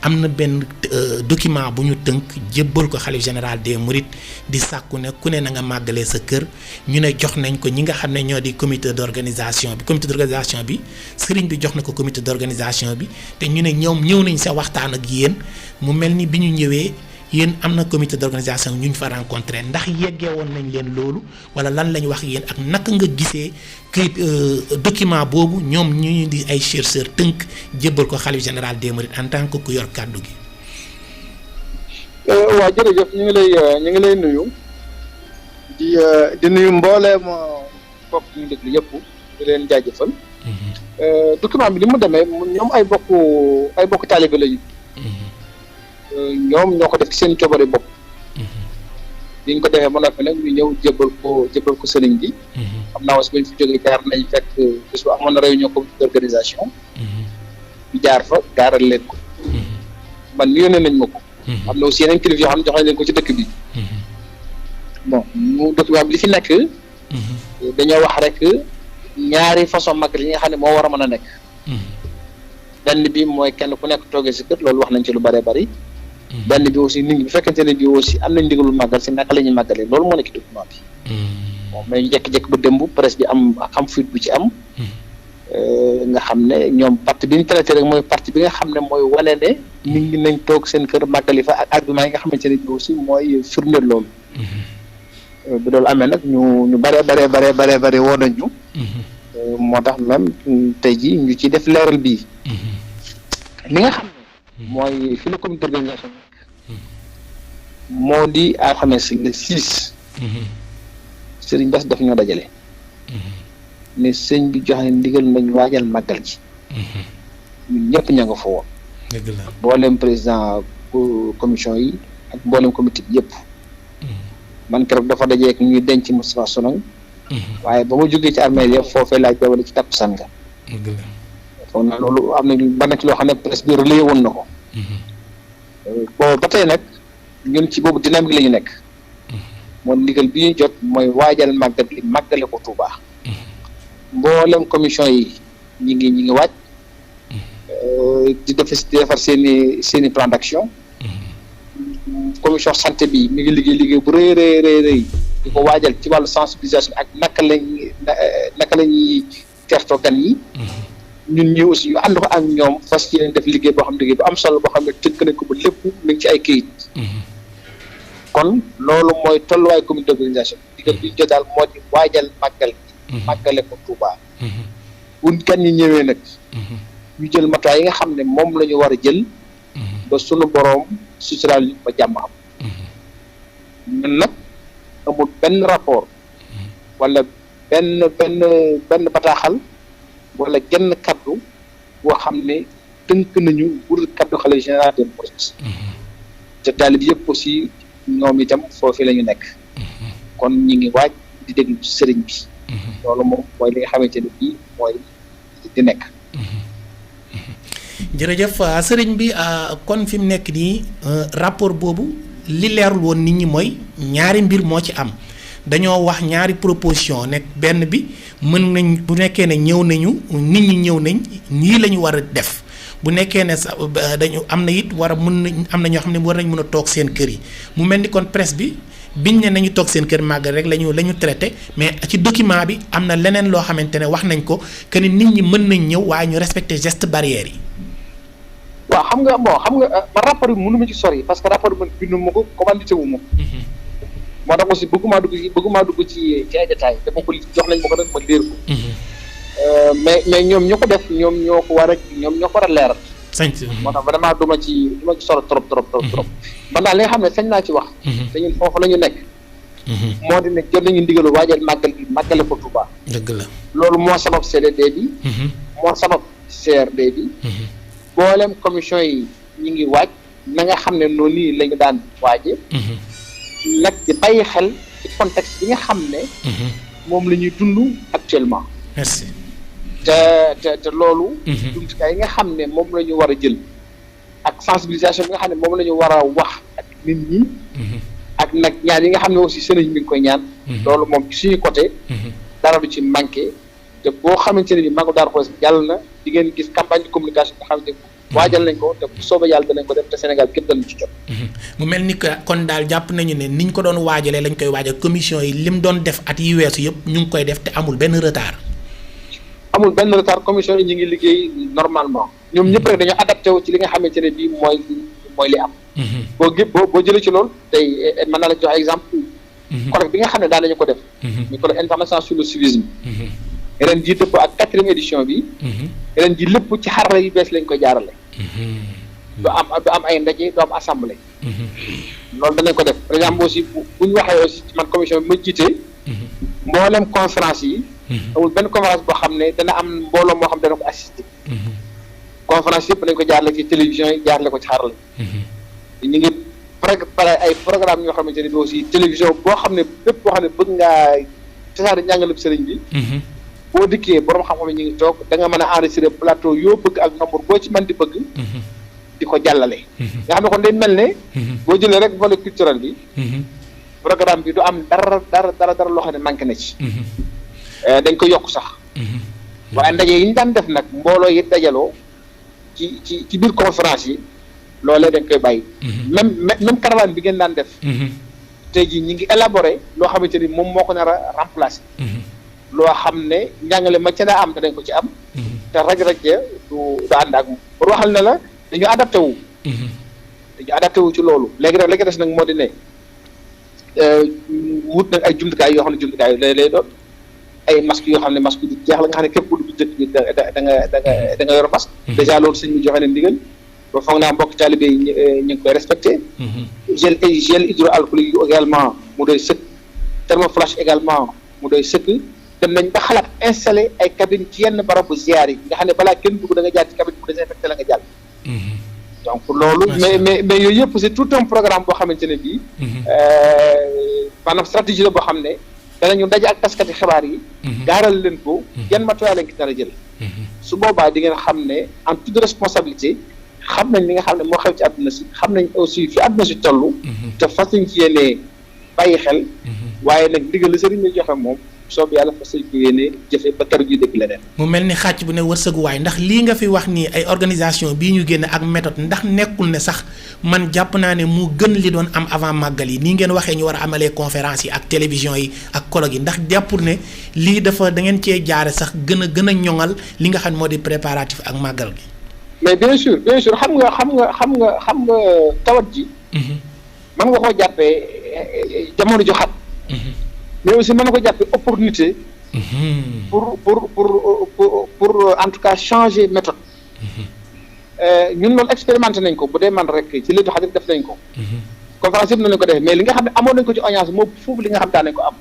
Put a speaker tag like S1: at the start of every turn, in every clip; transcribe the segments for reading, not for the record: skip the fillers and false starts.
S1: am na benn document bu ñu tënk jébbal ko xalif général des mourides di sàkku ne ku ne na nga màggalee sa kër ñu ne jox nañ ko ñi nga xam ne ñoo di comité d'organisation bi sëriñ bi jox na ko comité d'organisation bi te ñu ne ñoom ñëw nañ sa waxtaan ak yéen mu mel ni bi ñu ñëwee yéen am na comité d'organisation ñu fa rencontré ndax yeggee woon nañ leen loolu wala lan lañ wax yéen ak naka nga gisee këyit document boobu ñoom ñu di ay chercheurs tënk jébbal ko xalif général des mourides en tant que ku yor kàddu gi.
S2: waaw jërëjëf ñu ngi lay nuyu di nuyu mbooleem bopp ñu déglu yëpp di leen jaajëfal. document bi ni mu demee ñoom ay bokk taalibe lañu. ñoom ñoo ko def ci seen coobare bopp. bi ñu ko defee ba noppi nag ñu ñëw jébbal ko sëriñ bi. xam naa aussi bañ fi jógee jaar nañ fekk bés bu amoon na réunion comité d'organisation. ñu jaar fa gaaral leen ko. man yónnee nañ ma ko. am na aussi yeneen kilifa yoo xam ne jox nañ leen ko ci dëkk bi. bon mu document bi li fi nekk. dañoo wax rek ñaari façon mag yi nga xam ne moo war a mën a nekk. benn bi mooy kenn ku nekk toogee si kër loolu wax nañ ci lu bëree bëri. benn bi aussi nit ñi bu fekkente ne bi aussi am nañ ndigalul màggal si naka la ñuy màggalee loolu moo nekk ci document bi. bon mais ñu jékki-jékki ba démb presse bi am fuite bu ci am. nga xam ne ñoom parti bi ñu traité rek mooy parti bi nga xam ne mooy wane ne nit ñi nañ toog seen kër màggali fa ak argument yi nga xamante ne bi aussi mooy firndeel loolu. bi loolu amee nag ñu bëree woo nañ ñu. moo tax même tey jii ñu ciy def leeral bii. li nga xam ne mooy fi la comité d'organisation moo di alxames le 6. sëriñ Bass daf ñoo dajale. ne sëñ bi joxe ndigal nañ waajal màggal ji. ñun ñëpp ña nga fa woon.
S1: dëgg la
S2: mboolem président commission yi ak mboolem comité bi yëpp. man keroog dafa dajeek ñuy denc Moustapha Sonang. waaye ba ma jógee ci armée yi foofee laaj jawale ci takkusaan nga.
S1: dëgg la
S2: foog na loolu am na ban na ci loo xam ne presse bi relayé woon na ko. boobu ba tey nag ñun ci boobu dynamique la ñu nekk. moom ndigal bi ñu jot mooy waajal màggal li màggale ko Touba. mboolem commission yi ñi ngi waaj. di defar seeni plan d'action. commission santé bi mi ngi liggéey bu rëy di ko waajal ci wàllu sensibilisation ak naka lañuy tertoo gan yi. ñun ñi aussi ñu ànd ko ak ñoom fas yéene def liggéey boo xam liggéey bu am solo boo xam ne tënk nañ ko ba lépp mi ngi ci ay këyit. kon loolu mooy tolluwaay comité d'organisation digal bi ñu jot daal moo di waajal màggal gi. màggale ko Touba. bu gan ñi ñëwee nag. ñu jël matuwaay yi nga xam ne moom la ñu war a jël. ba sunu boroom suturaal ñu ba jàmm am. ñun nag amul benn rapport. wala benn bataaxal. wala genn kaddu boo xam ne tënk nañu pour kaddu xalifa général des mourides. te taalib yëpp aussi ñoom itam foofu la ñu nekk. kon ñi ngi waaj di déglu sëriñ bi. loolu moom mooy li nga xamante ne bii mooy di nekk.
S1: jërëjëf sëriñ bi kon fi mu nekk nii rapport boobu li leerul woon nit ñi mooy ñaari mbir moo ci am. dañoo wax ñaari proposition nekk benn bi mën nañ bu nekkee ne ñëw nañu nit ñi ñëw nañ nii la ñu war a def bu nekkee ne sax dañu am na it war a mën nañ am na ñoo xam ne war nañ mën a toog seen kër yi mu mel ni kon presse bi biñ ne nañu toog seen kër màggal rek la ñu traité mais ci document bi am na leneen loo xamante ne wax nañ ko que ni nit ñi mën nañ ñëw waaye ñu respecté geste barrière yi.
S2: waaw xam nga man rapport bi mënu ma ci sori parce que rapport bi man bindu ma ko commandité wu ma ko. moo tax aussi bëgguma dugg ci ay détails dama ko jox nañ ma ko nag ma leer ko. mais ñoom ñoo ko def ñoom ñoo ko war a leeral. moo tax vraiment duma ci solo trop. man daal li nga xam ne sañ naa ci wax. te ñun foofu la ñu nekk. moo di ne jot nañu ndigalu waajal màggal gi màggale ko Touba.
S1: dëgg la
S2: loolu moo sabab CDD bi. moo sabab CRD bi. mboolem commission yi ñu ngi waaj na nga xam ne noonu nii la ñu daan waaje. nag di bàyyi xel ci contexte bi nga xam ne. moom la ñuy dund actuellement.
S1: merci.
S2: te loolu. jumtukaay yi nga xam ne moom la ñu war a jël. ak sensibilisation bi nga xam ne moom la ñu war a wax ak nit ñi. ak nag ñaan yi nga xam ne aussi sëriñ mi ngi koy ñaan. loolu moom ci suñu côté. dara du ci manqué te boo xamante ne bi Magal Daaru Xudoos yàlla na di ngeen gis campagne de communication nga xamante ne waajal nañ ko te bu soobee yàlla danañ ko def te Sénégal képp danañ ci jot.
S1: mu mel ni que kon daal jàpp nañu ne niñ ko doon waajalee lañ koy waajal commission yi lim doon def at yi weesu yëpp ñu ngi koy def te amul benn retard.
S2: amul benn retard commission yi ñu ngi liggéey normalement ñoom ñëpp rek dañoo adapté wu ci li nga xamante ne bii mooy li am. boo jëlee ci loolu tey mën naa la jox exemple. colloque bi nga xam ne daan nañu ko def. muy colloque international sur le civisme. ren jii dëpp ak 4e édition bi. ren jii lépp ci xarala yu bees lañ koy jaarale. du am ay ndaje du am assemblée. loolu danañ ko def par exemple aussi bu ñu waxee aussi man commission bi ma jiitee. mboolem conférence yi. amul benn conférence boo xam ne dana am mbooloo moo xam dana ko assister. conférence yëpp nañ ko jaarale ci télévision yi jaarale ko ci xarala yi. ñu ngi préparé ay programme yoo xamante ne bi aussi télévision boo xam ne bépp boo xam ne bëgg ngaa tasaare njàngaleb sëriñ bi. boo dikkee borom xam-xam yi ñu ngi toog da nga mën a enregistrer plateau yoo bëgg ak nombre boo ci mën di bëgg. di ko jàllale. nga xam ne kon day mel ne. boo jëlee rek volet culturel bi. programme bi du am dara loo xam ne manqué na ci. dañ ko yokk sax. waaye ndaje yi ñu daan def nag mbooloo yi dajaloo ci biir conférence yi loolee dañ koy bàyyi. même caravane bi ngeen daan def. tey jii ñi ngi élaboré loo xamante ni moom moo ko nar a remplacer. loo xam ne njàngale ma ca daa am danañ ko ci am. te raj-raj du ànd ak moom pour waxal ne la dañu adapté wu. dañu adapté wu ci loolu léegi nag la des nag moo di ne wut nag ay jumtukaay yoo xam ne jumtukaay lay doon ay masques yoo xam ne masque du jeex la nga xam ne képp ku dugg dëkk bi da nga yor masque. dèjà loolu sëñ bi joxe leen ndigal ba foog naa mbokk taalibe yi ñu ngi koy respecté. gel hydroalcoolique également mu doy sëkk thermoflash également mu doy sëkk. dem nañ ba xalaat installé ay cabine ci yenn barabu ziar yi nga xam ne balaa kenn dugg da nga jaar ci cabine bu désinfecté la nga jàll. donc loolu mais yooyu yëpp c'est tout un programme boo xamante ne bii. maanaam stratégie la boo xam ne danañu daje ak taskati xibaar yi. gaaral leen ko. yan matuwaay lañ ci dara jël. su boobaa di ngeen xam ne en toute responsabilité xam nañ li nga xam ne moo xew ci àdduna si xam nañ aussi fi àdduna si toll. te fas nañ ci yéenee bàyyi xel. waaye nag ndigal la sëriñ bi joxe moom. soobu yàlla fas yéene ko yéene jëfe ba kër gi dégg leneen.
S1: mu mel ni xàcc bu ne wërsëguwaay ndax lii nga fi wax nii ay organisation bii ñu génne ak méthode ndax nekkul ne sax man jàpp naa ne mu gën li doon am avant màggal yi nii ngeen waxee ñu war a amalee conférence yi ak télévision yi ak colloque yi ndax jàppul ne lii dafa da ngeen cee jaare sax gën a ñoŋal li nga xam moo di préparatif ak màggal gi.
S2: mais bien sûr xam nga tawat ji. mën nga koo jàppee jamono ju xat. mais aussi mën na ko jàppee opportunité. pour en tout cas changer méthode. ñun loolu expérimenté nañ ko bu dee man rek ci léegi xarit def nañ ko. conférence yëpp nañ ko def mais li nga xam ne amoon nañ ko ci audience moo foofu li nga xam daan nañ ko am.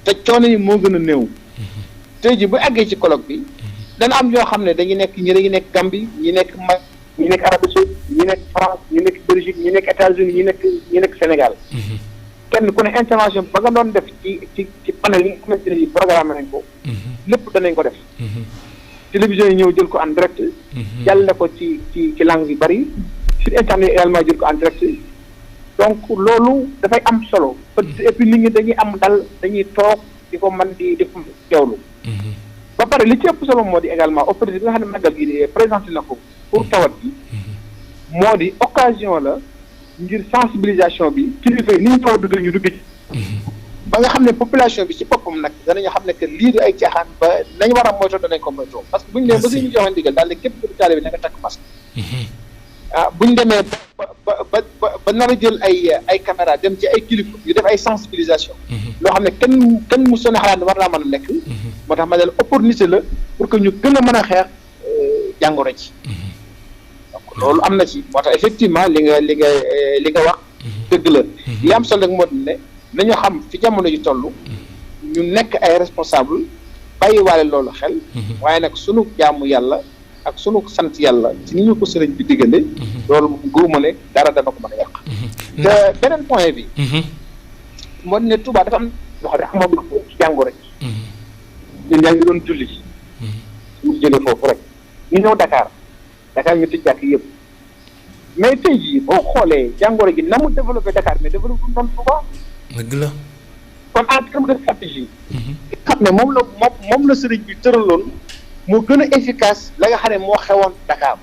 S2: te coono yi moo gën a néew. tey jii bu àggee ci colloque bi. dana am ñoo xam ne dañuy nekk nekk Gambie ñi nekk Mali ñi nekk Arabie Saoudite ñi nekk France ñi nekk Belgique ñi nekk États-Unis ñi nekk Sénégal. kenn ku ne intervention ba nga doon def ci panel yi nga xamante ne programme nañ ko. lépp danañ ko def. télévision yi ñëw jël ko en direct. jàllale ko ci langue yu bari. sur internet également jël ko en direct. donc loolu dafay am solo. et puis nit ñi dañuy am dal dañuy toog di ko mën di ko teewlu. ba pare li ci ëpp solo moo di également autorité bi nga xam ne màggal gi présenté na ko pour tawat bi moo di occasion la. ngir sensibilisation bi kilifa yi ni ñu ko dugg ñu dugg ci. ba nga xam ne population bi ci boppam nag danañu xam ne que lii du ay caaxaan ba nañu war a moytoo danañ ko moytoo parce que bu ñu demee ba suñu joxe ndigal daal ne képp ku taalibe bi na nga takk masque. bu ñu demee ba nar a jël ay caméra dem ci ay kilifa yu def ay sensibilisation. loo xam ne kenn mu sonn xalaat ne war naa mën a nekk. moo tax ma ne la opportunité la pour que ñu gën a mën a xeex jàngoro ci. loolu am na ci moo tax effectivement li nga wax dëgg la li am solo nag moo di ne nañu xam fi jamono ji toll ñu nekk ay responsable bàyyi waale loolu xel waaye nag sunu jaamu yàlla ak sunu sant yàlla ci ni ñu ko sëriñ bi diggale loolu góoma ne dara dana ko mën a yàq te beneen point bi moo di ne Touba dafa am loo xam ne xamoon ko ci jàngoro ji ñun yaa ngi doon julli ñu jëlee foofu rek ñu ñëw Dakar ñu tëj jàkk yëpp mais tey jii boo xoolee jàngoro gi na mu développé Dakar mais développé noonu Touba.
S1: dëgg la.
S2: kon en terme de stratégie. xam ne moom la sëriñ bi tëraloon moo gën a efficace la nga xam ne moo xewoon Dakar.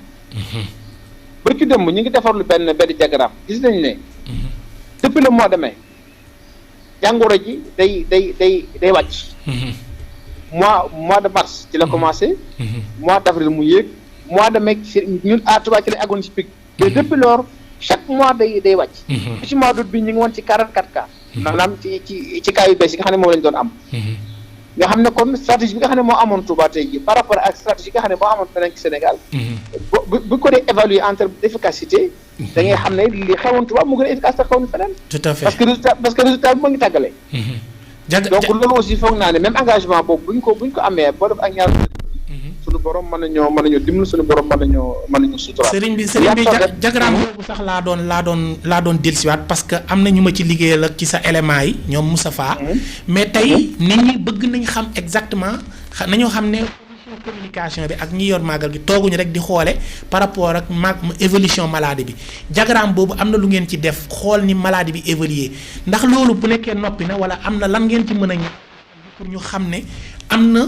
S2: ba ci dem ñu ngi defar lu benn diagramme gis nañ ne depuis le mois de mai jàngoro ji day wàcc. mois de mars ci la commencé. mois d'avril mu yéeg mois de mai ñun à Touba ci la àggoon ci pic. mais depuis lors chaque mois day wàcc. ci mois d'août bi ñu ngi woon ci 44 cas. maanaam ci cas yu bees yi nga xam ne moom lañ doon am. nga xam ne kon stratégie bi nga xam ne moo amoon Touba tey jii par rapport ak stratégie nga xam ne moo amoon feneen ci Sénégal. bu ko dee évaluer en termes d'efficacité. da ngay xam ne li xewoon Touba mu gën a efficace te xewoon feneen.
S1: tout à fait
S2: parce que résultat bi moo ngi tàggale. donc loolu aussi foog naa ne même engagement boobu buñ ko amee boo def ak ñaar. suñu borom mën nañoo dimbali suñu borom mën nañoo sutura.
S1: sëriñ bi diagramme boobu sax laa doon dellusiwaat parce que am na ñu ma ci liggéeyal ak ci sa éléments yi ñoom Moustapha. mais tey nit ñi bëgg nañ xam exactement nañoo xam ne communication bi ak ñi yor màggal gi tooguñu rek di xoole par rapport ak évolution maladie bi diagramme boobu am na lu ngeen ci def xool ni maladie bi évoluer ndax loolu bu nekkee noppi na wala am na lan ngeen ci mën a ñëw pour ñu xam ne am na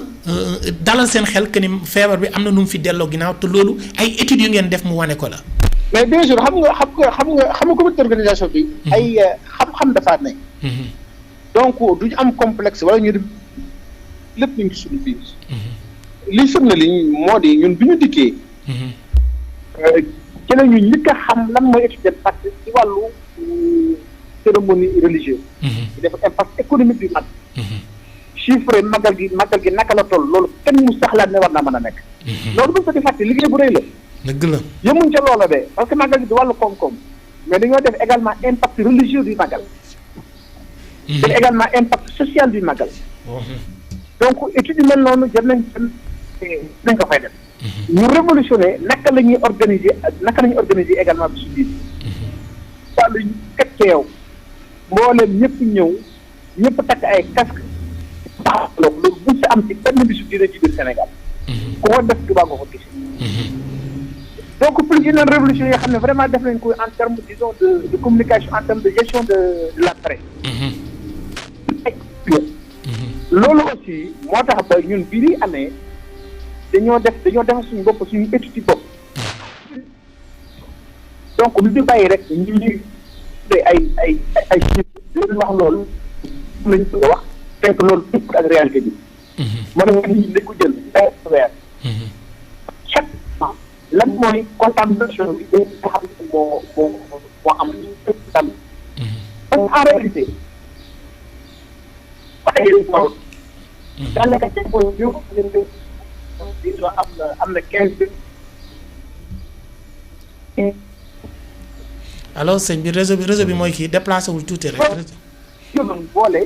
S1: dalal seen xel que ni feebar bi am na nu mu fi delloo ginnaaw te loolu ay études yu ngeen def mu wane ko la.
S2: mais bien sûr xam nga comité d'organisation bi. ay xam-xam dafa ne. donc du ñu am complexe wala ñu lépp ñu ngi suñu biir. li firnde li moo di ñun bi ñu dikkee. ci la ñu njëkk a xam lan mooy étude d'impact ci wàllu cérémonie religieuse. di def impact économique du mag. chiffre magal gi naka la toll loolu kenn mu saxlaat ne war naa mën a nekk. loolu bu ko di fàtte liggéey bu rëy la.
S1: dëgg la
S2: yemuñ ca loola de parce que magal gi di wàllu koom-koom mais dañoo def également impact religieux du magal. def également impact social du magal. donc étude yu mel noonu jot nañ ko fay def. ñu révolutionner naka la ñuy organiser également bi su biir. wàllu ñu teg ca yow mbooleem ñëpp ñëw ñëpp takk ay casque loolu bu ci am ci benn bisu diine ci biir Sénégal. ku ko def Touba nga ko gis. donc plus yeneen révolution yoo xam ne vraiment def nañ ko en terme disons de communication en terme de gestion de la presse. loolu aussi moo tax ba ñun bii di amee dañoo def suñu bopp suñu étude ci bopp. donc lu ñu bàyyi rek ñu ngi ay chiffres wax loolu lañ ko wax fekk loolu tout ak réalité bi. mën nga nit ñi dañ ko jël weer. chaque mois lan mooy contamination bi dañ ko xam ne moo am tamit. parce que en réalité. daanaka ca boobu yëpp am na 15.
S1: alors sëñ bi réseau bi mooy kii déplacé wul tuuti rek.
S2: boole.